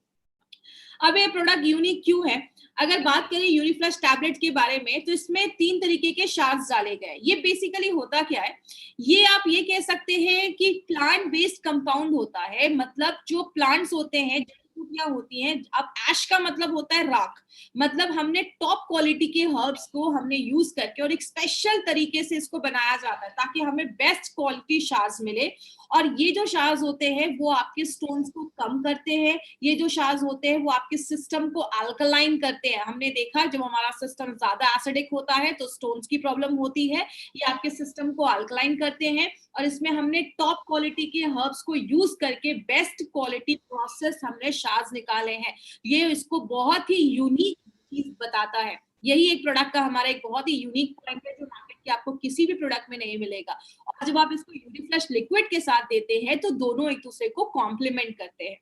A: अब ये प्रोडक्ट यूनिक क्यों है? अगर बात करें यूनिफ्लश टैबलेट के बारे में, तो इसमें 3 तरीके के शार्ट्स डाले गए। ये बेसिकली होता क्या है, ये आप ये कह सकते हैं कि प्लांट बेस्ड कंपाउंड होता है। मतलब जो प्लांट्स होते हैं, जड़ियां होती हैं, अब ऐश का मतलब होता है राख, मतलब हमने टॉप क्वालिटी के हर्ब्स को हमने यूज करके और एक स्पेशल तरीके से इसको बनाया जाता है ताकि हमें बेस्ट क्वालिटी शार्ट्स मिले। और ये जो शार्ट्स होते हैं वो आपके स्टोन्स को कम करते हैं, ये जो शार्ट्स होते हैं वो आपके सिस्टम को अल्कलाइन करते हैं। हमने देखा जब हमारा सिस्टम ज्यादा एसिडिक होता है तो स्टोन्स की प्रॉब्लम होती है, ये आपके सिस्टम को अल्कलाइन करते हैं। और इसमें हमने टॉप क्वालिटी के हर्ब्स को यूज करके बेस्ट क्वालिटी प्रोसेस हमने शार्ट्स निकाले हैं। ये इसको बहुत ही यूनिक चीज बताता है। यही एक प्रोडक्ट का हमारा एक बहुत ही यूनिक पॉइंट है जो मार्केट के आपको किसी भी प्रोडक्ट में नहीं मिलेगा। और जब आप इसको यूनिफ्लश लिक्विड के साथ देते हैं तो दोनों एक दूसरे को कॉम्प्लीमेंट करते हैं।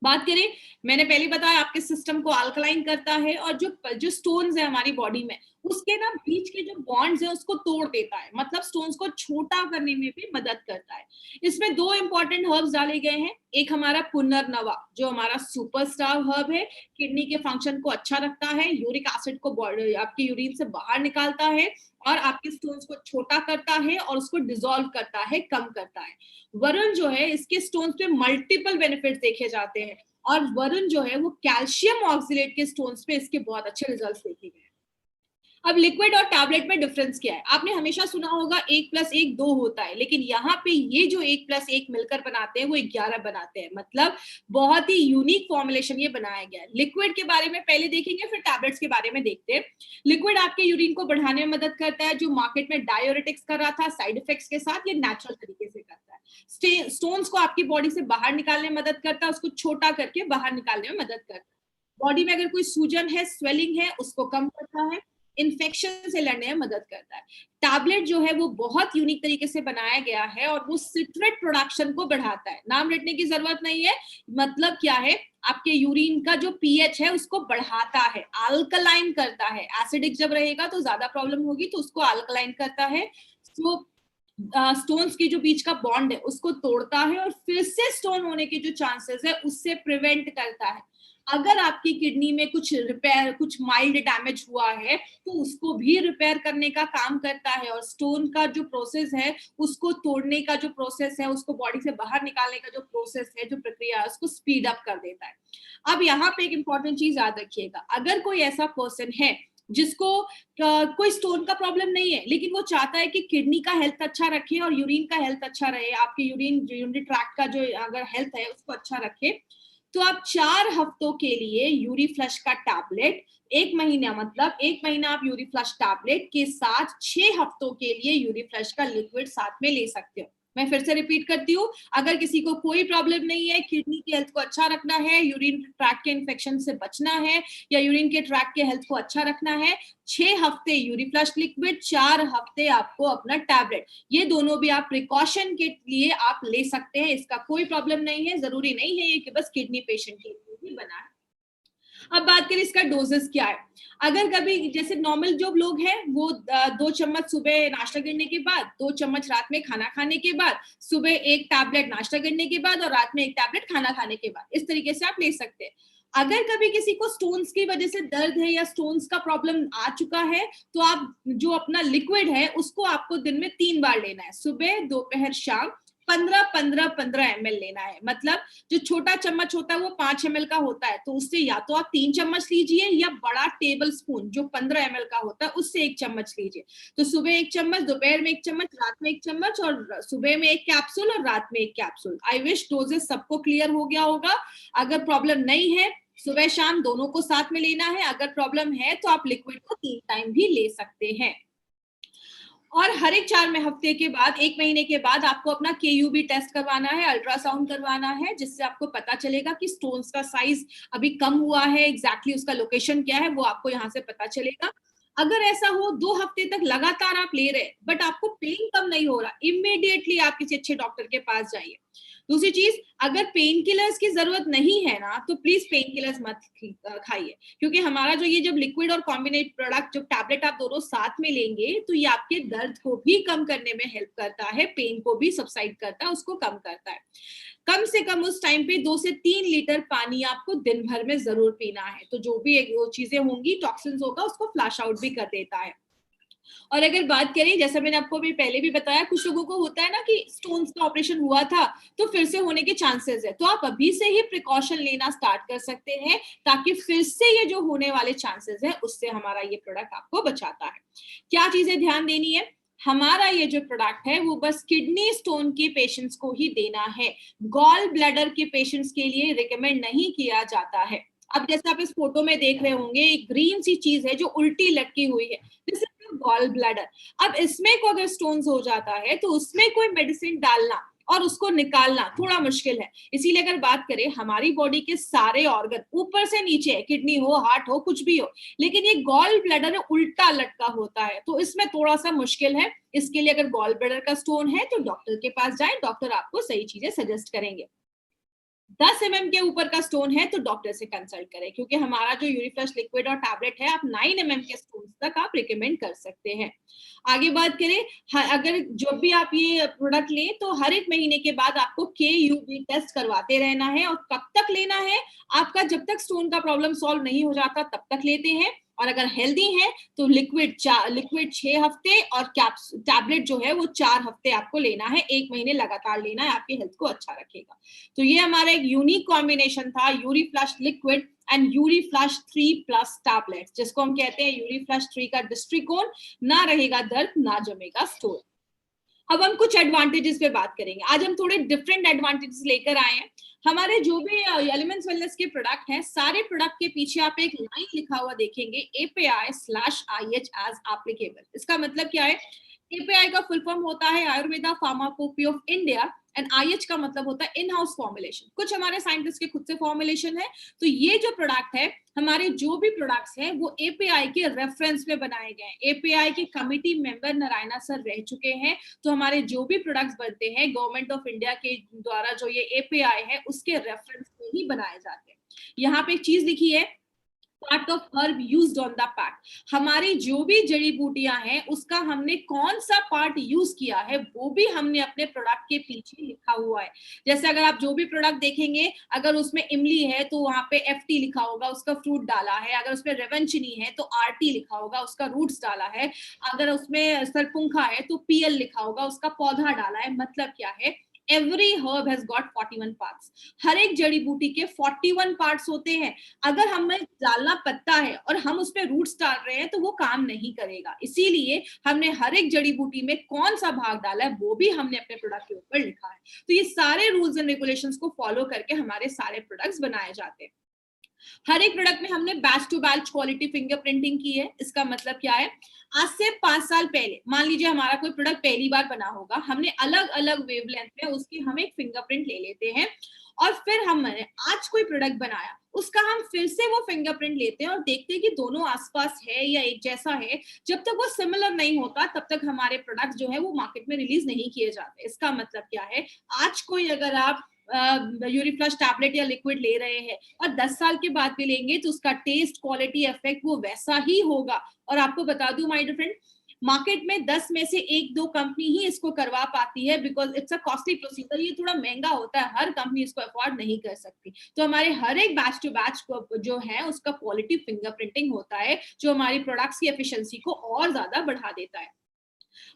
A: बात करें, मैंने पहले बताया आपके सिस्टम को अल्कलाइन करता है और जो स्टोन्स है हमारी बॉडी में उसके ना बीच के जो बॉन्ड्स है उसको तोड़ देता है, मतलब स्टोन्स को छोटा करने में भी मदद करता है। इसमें 2 इंपॉर्टेंट हर्ब्स डाले गए हैं। एक हमारा पुनर्नवा जो हमारा सुपरस्टार हर्ब है, किडनी के फंक्शन को अच्छा रखता है, यूरिक एसिड को आपके यूरिन से बाहर निकालता है और आपके स्टोन्स को छोटा करता है और उसको डिसॉल्व करता है, कम करता है। वरुण जो है इसके स्टोन्स पे मल्टीपल बेनिफिट्स देखे जाते हैं और वरुण जो है वो कैल्शियम ऑक्सिलेट के स्टोन्स पे इसके बहुत अच्छे रिजल्ट्स देखे गए। अब लिक्विड और टैबलेट में डिफरेंस क्या है? आपने हमेशा सुना होगा 1+1 2 होता है, लेकिन यहाँ पे ये जो 1+1 मिलकर बनाते हैं वो 11 बनाते हैं। मतलब बहुत ही यूनिक फॉर्मुलेशन ये बनाया गया है। लिक्विड के बारे में पहले देखेंगे, फिर टैबलेट्स के बारे में देखते हैं। लिक्विड आपके यूरिन को बढ़ाने में मदद करता है, जो मार्केट में डायोरेटिक्स कर रहा था साइड इफेक्ट्स के साथ, ये नेचुरल तरीके से करता है। स्टोन्स को आपकी बॉडी से बाहर निकालने में मदद करता है, उसको छोटा करके बाहर निकालने में मदद करता है। बॉडी में अगर कोई सूजन है, स्वेलिंग है, उसको कम करता है, इन्फेक्शन से लड़ने में मदद करता है। टैबलेट जो है वो बहुत यूनिक तरीके से बनाया गया है और वो सिट्रेट प्रोडक्शन को बढ़ाता है। नाम रटने की जरूरत नहीं है, मतलब क्या है, आपके यूरिन का जो पीएच है उसको बढ़ाता है, अल्कलाइन करता है। एसिडिक जब रहेगा तो ज्यादा प्रॉब्लम होगी, तो उसको अल्कलाइन करता है। तो स्टोन्स की जो बीच का बॉन्ड है उसको तोड़ता है और फिर से स्टोन होने के जो चांसेस है उससे प्रिवेंट करता है। अगर आपकी किडनी में कुछ माइल्ड डैमेज हुआ है तो उसको भी रिपेयर करने का काम करता है और स्टोन का जो प्रोसेस है उसको तोड़ने का जो प्रोसेस है, उसको बॉडी से बाहर निकालने का जो प्रोसेस है, जो प्रक्रिया है, उसको स्पीड अप कर देता है। अब यहाँ पे एक इंपॉर्टेंट चीज याद रखिएगा, अगर कोई ऐसा पर्सन है जिसको कोई स्टोन का प्रॉब्लम नहीं है लेकिन वो चाहता है कि किडनी का हेल्थ अच्छा रखे और यूरिन का हेल्थ अच्छा रहे, आपके यूरिनरी ट्रैक्ट का जो अगर हेल्थ है उसको अच्छा रखे, तो आप 4 हफ्तों के लिए यूरिफ्लश का टैबलेट, 1 महीना मतलब 1 महीना आप यूरिफ्लश टैबलेट के साथ 6 हफ्तों के लिए यूरिफ्लश का लिक्विड साथ में ले सकते हो। मैं फिर से रिपीट करती हूँ, अगर किसी को कोई प्रॉब्लम नहीं है, किडनी की हेल्थ को अच्छा रखना है, यूरिन ट्रैक्ट के इन्फेक्शन से बचना है या यूरिन के ट्रैक्ट के हेल्थ को अच्छा रखना है, 6 हफ्ते यूरिफ्लश लिक्विड, 4 हफ्ते आपको अपना टैबलेट, ये दोनों भी आप प्रिकॉशन के लिए आप ले सकते हैं। इसका कोई प्रॉब्लम नहीं है, जरूरी नहीं है ये कि बस किडनी पेशेंट के लिए ही बना है। अब बात करें इसका डोजेस क्या है। अगर कभी जैसे नॉर्मल जो लोग हैं वो 2 चम्मच सुबह नाश्ता करने के बाद, 2 चम्मच रात में खाना खाने के बाद, सुबह 1 टैबलेट नाश्ता करने के बाद और रात में 1 टैबलेट खाना खाने के बाद, इस तरीके से आप ले सकते हैं। अगर कभी किसी को स्टोन्स की वजह से दर्द है या स्टोन्स का प्रॉब्लम आ चुका है तो आप जो अपना लिक्विड है उसको आपको दिन में 3 बार लेना है, सुबह, दोपहर, शाम, 15-15-15 ml लेना है। मतलब जो छोटा चम्मच होता है वो 5 ml का होता है, तो उससे या तो आप 3 चम्मच लीजिए या बड़ा टेबल स्पून जो 15 ml का होता है उससे 1 चम्मच लीजिए। तो सुबह 1 चम्मच, दोपहर में 1 चम्मच, रात में 1 चम्मच और सुबह में 1 कैप्सूल और रात में 1 कैप्सूल। आई विश डोजेस सबको क्लियर हो गया होगा। अगर प्रॉब्लम नहीं है, सुबह शाम दोनों को साथ में लेना है। अगर प्रॉब्लम है तो आप लिक्विड को 3 टाइम भी ले सकते हैं। और हर एक 4 हफ्ते के बाद, 1 महीने के बाद आपको अपना KUB टेस्ट करवाना है, अल्ट्रासाउंड करवाना है, जिससे आपको पता चलेगा कि स्टोन्स का साइज अभी कम हुआ है, एग्जैक्टली उसका लोकेशन क्या है वो आपको यहाँ से पता चलेगा। अगर ऐसा हो 2 हफ्ते तक लगातार आप ले रहे बट आपको पेन कम नहीं हो रहा, इमीडिएटली आप किसी अच्छे डॉक्टर के पास जाइए। दूसरी चीज, अगर पेन किलर्स की जरूरत नहीं है ना, तो प्लीज पेन किलर्स मत खाइए, क्योंकि हमारा जो ये जब लिक्विड और कॉम्बिनेट प्रोडक्ट, जब टैबलेट आप दोनों साथ में लेंगे, तो ये आपके दर्द को भी कम करने में हेल्प करता है, पेन को भी सबसाइड करता है, उसको कम करता है। कम से कम उस टाइम पे 2 से 3 लीटर पानी आपको दिन भर में जरूर पीना है, तो जो भी वो चीजें होंगी, टॉक्सिन्स होगा, उसको फ्लश आउट भी कर देता है। और अगर बात करें, जैसा मैंने आपको भी पहले भी बताया, कुछ लोगों को होता है ना कि स्टोन्स का ऑपरेशन हुआ था तो फिर से होने के चांसेस है, तो आप अभी से ही प्रिकॉशन लेना स्टार्ट कर सकते हैं, ताकि फिर से ये जो होने वाले चांसेस है उससे हमारा ये प्रोडक्ट आपको बचाता है। क्या चीजें ध्यान देनी है, हमारा ये जो प्रोडक्ट है वो बस किडनी स्टोन के पेशेंट्स को ही देना है, गॉल ब्लैडर के पेशेंट्स के लिए रिकमेंड नहीं किया जाता है। अब जैसे आप इस फोटो में देख रहे होंगे, एक ग्रीन सी चीज है जो उल्टी लटकी हुई है, दिस इज गॉल ब्लैडर। अब इसमें को अगर स्टोन्स हो जाता है तो उसमें कोई मेडिसिन डालना और उसको निकालना थोड़ा मुश्किल है। इसीलिए अगर बात करें, हमारी बॉडी के सारे ऑर्गन ऊपर से नीचे है, किडनी हो, हार्ट हो, कुछ भी हो, लेकिन ये गॉल ब्लैडर उल्टा लटका होता है, तो इसमें थोड़ा सा मुश्किल है। इसके लिए अगर गॉल ब्लैडर का स्टोन है तो डॉक्टर के पास जाए, डॉक्टर आपको सही चीजें सजेस्ट करेंगे। 10 mm के ऊपर का स्टोन है तो डॉक्टर से कंसल्ट करें, क्योंकि हमारा जो यूरिफ्लश लिक्विड और टैबलेट है, आप 9 mm के स्टोन तक आप रिकमेंड कर सकते हैं। आगे बात करें, अगर जो भी आप ये प्रोडक्ट लें तो हर एक महीने के बाद आपको KUB टेस्ट करवाते रहना है। और कब तक लेना है आपका, जब तक स्टोन का प्रॉब्लम सॉल्व नहीं हो जाता तब तक लेते हैं। और अगर हेल्दी है तो लिक्विड 6 हफ्ते और टैबलेट जो है वो 4 हफ्ते आपको लेना है, 1 महीने लगातार लेना है, आपकी हेल्थ को अच्छा रखेगा। तो ये हमारा एक यूनिक कॉम्बिनेशन था, यूरिफ्लश लिक्विड एंड यूरिफ्लश 3+ टैबलेट, जिसको हम कहते हैं यूरिफ्लश 3 का दृष्टिकोण, ना रहेगा दर्द, ना जमेगा स्टोन। अब हम कुछ एडवांटेजेस पे बात करेंगे। आज हम थोड़े डिफरेंट एडवांटेजेस लेकर आए हैं। हमारे जो भी एलिमेंट्स वेलनेस के प्रोडक्ट हैं, सारे प्रोडक्ट के पीछे आप एक लाइन लिखा हुआ देखेंगे, API/IH एज एप्लीकेबल। इसका मतलब क्या है, API का फुल फॉर्म होता है Ayurveda pharmacopoeia of India, and IH का मतलब होता है इन हाउस फॉर्मुलेशन। कुछ हमारे साइंटिस्ट के खुद से फॉर्मुलेशन है। तो ये जो प्रोडक्ट है, हमारे जो भी प्रोडक्ट्स हैं वो API के रेफरेंस में बनाए गए हैं। API के कमिटी मेंबर नारायणा सर रह चुके हैं, तो हमारे जो भी प्रोडक्ट्स बनते हैं गवर्नमेंट ऑफ इंडिया के द्वारा, जो ये API है उसके रेफरेंस में ही बनाए जाते हैं। यहाँ पे एक चीज लिखी है, part of herb used on the pack. हमारी जो भी जड़ी बूटियां हैं उसका हमने कौन सा पार्ट यूज किया है वो भी हमने अपने प्रोडक्ट के पीछे लिखा हुआ है। जैसे अगर आप जो भी प्रोडक्ट देखेंगे, अगर उसमें इमली है तो वहां पे FT लिखा होगा, उसका फ्रूट डाला है। अगर उसमें रेवंचनी है तो RT लिखा होगा, उसका रूट्स डाला है। अगर उसमें सरपुंखा है तो PL लिखा होगा, उसका पौधा डाला है। मतलब क्या है, every herb has got 41 parts. हर एक जड़ी बूटी के 41 पार्ट्स होते हैं। अगर हमें डालना पत्ता है और हम उस पर रूट्स डाल रहे हैं तो वो काम नहीं करेगा। इसीलिए हमने हर एक जड़ी बूटी में कौन सा भाग डाला है वो भी हमने अपने प्रोडक्ट के ऊपर लिखा है। तो ये सारे रूल्स एंड रेगुलेशंस को फॉलो करके हमारे सारे प्रोडक्ट्स बनाए जाते हैं। हर एक प्रोडक्ट में हमने batch to batch quality fingerprinting की है। इसका मतलब क्या है, आज से 5 साल पहले मान लीजिए हमारा कोई प्रोडक्ट पहली बार बना होगा, हमने अलग अलग वेवलेंथ में उसकी हम एक फिंगरप्रिंट ले लेते हैं, और फिर हमने आज कोई प्रोडक्ट बनाया, उसका हम फिर से वो फिंगरप्रिंट लेते हैं और देखते हैं कि दोनों आसपास है या एक जैसा है। जब तक वो सिमिलर नहीं होता तब तक हमारे प्रोडक्ट जो है वो मार्केट में रिलीज नहीं किए जाते। इसका मतलब क्या है, आज कोई अगर आप यूरिफ्लश टैबलेट या लिक्विड ले रहे हैं और 10 साल के बाद भी लेंगे तो उसका टेस्ट, क्वालिटी, इफेक्ट वो वैसा ही होगा। और आपको बता दूं माय डियर फ्रेंड, मार्केट में 10 में से 1-2 कंपनी ही इसको करवा पाती है, because it's a costly procedure. ये थोड़ा महंगा होता है, हर कंपनी इसको अफोर्ड नहीं कर सकती। तो हमारे हर एक बैच टू बैच जो है उसका क्वालिटी फिंगरप्रिंटिंग होता है, जो हमारी प्रोडक्ट्स की एफिशिएंसी को और ज्यादा बढ़ा देता है।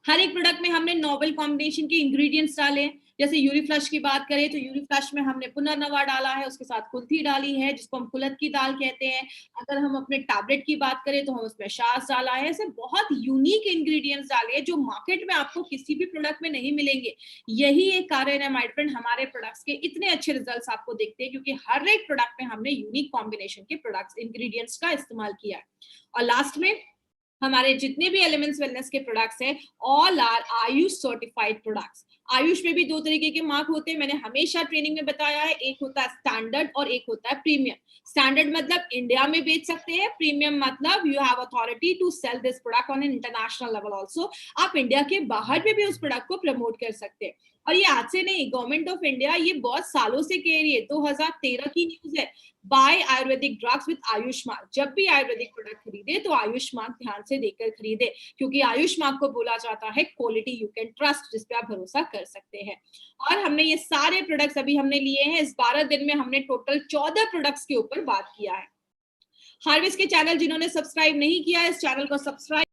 A: हर एक प्रोडक्ट में हमने नोवेल कॉम्बिनेशन के इंग्रेडिएंट्स डाले हैं। जैसे यूरिफ्लश की बात करें तो यूरिफ्लश में हमने पुनर्नवा डाला है, उसके साथ कुल्थी डाली है जिसको हम कुलत की दाल कहते हैं। अगर हम अपने टैबलेट की बात करें तो हम उसमें शास डाला है। ऐसे बहुत यूनिक इंग्रेडिएंट्स डाले हैं जो मार्केट में आपको किसी भी प्रोडक्ट में नहीं मिलेंगे। यही एक कारण है माय फ्रेंड, हमारे प्रोडक्ट्स के इतने अच्छे रिजल्ट्स आपको दिखते हैं, क्योंकि हर एक प्रोडक्ट में हमने यूनिक कॉम्बिनेशन के प्रोडक्ट्स इंग्रेडिएंट्स का इस्तेमाल किया है। और लास्ट में हमारे जितने भी एलिमेंट्स वेलनेस के प्रोडक्ट्स हैं all are AYUSH certified products. AYUSH में भी दो तरीके के मार्क होते हैं, मैंने हमेशा ट्रेनिंग में बताया है, एक होता है स्टैंडर्ड और एक होता है प्रीमियम। स्टैंडर्ड मतलब इंडिया में बेच सकते हैं, प्रीमियम मतलब you have authority to sell this product on an international level also. आप इंडिया के बाहर में भी उस प्रोडक्ट को प्रमोट कर सकते हैं। और ये आज से नहीं, गवर्नमेंट ऑफ इंडिया ये बहुत सालों से कह रही है, 2013 की न्यूज है। Buy Ayurvedic drugs with AYUSH mark. जब भी आयुर्वेदिक प्रोडक्ट खरीदे तो आयुष मार्क ध्यान से देखकर खरीदे, क्योंकि आयुष मार्क को बोला जाता है क्वालिटी यू कैन ट्रस्ट, जिस पे आप भरोसा कर सकते हैं। और हमने ये सारे प्रोडक्ट्स अभी हमने लिए हैं, इस 12 दिन में हमने टोटल 14 प्रोडक्ट्स के ऊपर बात किया है। हार्वेस्ट के चैनल जिन्होंने सब्सक्राइब नहीं किया है, इस चैनल को सब्सक्राइब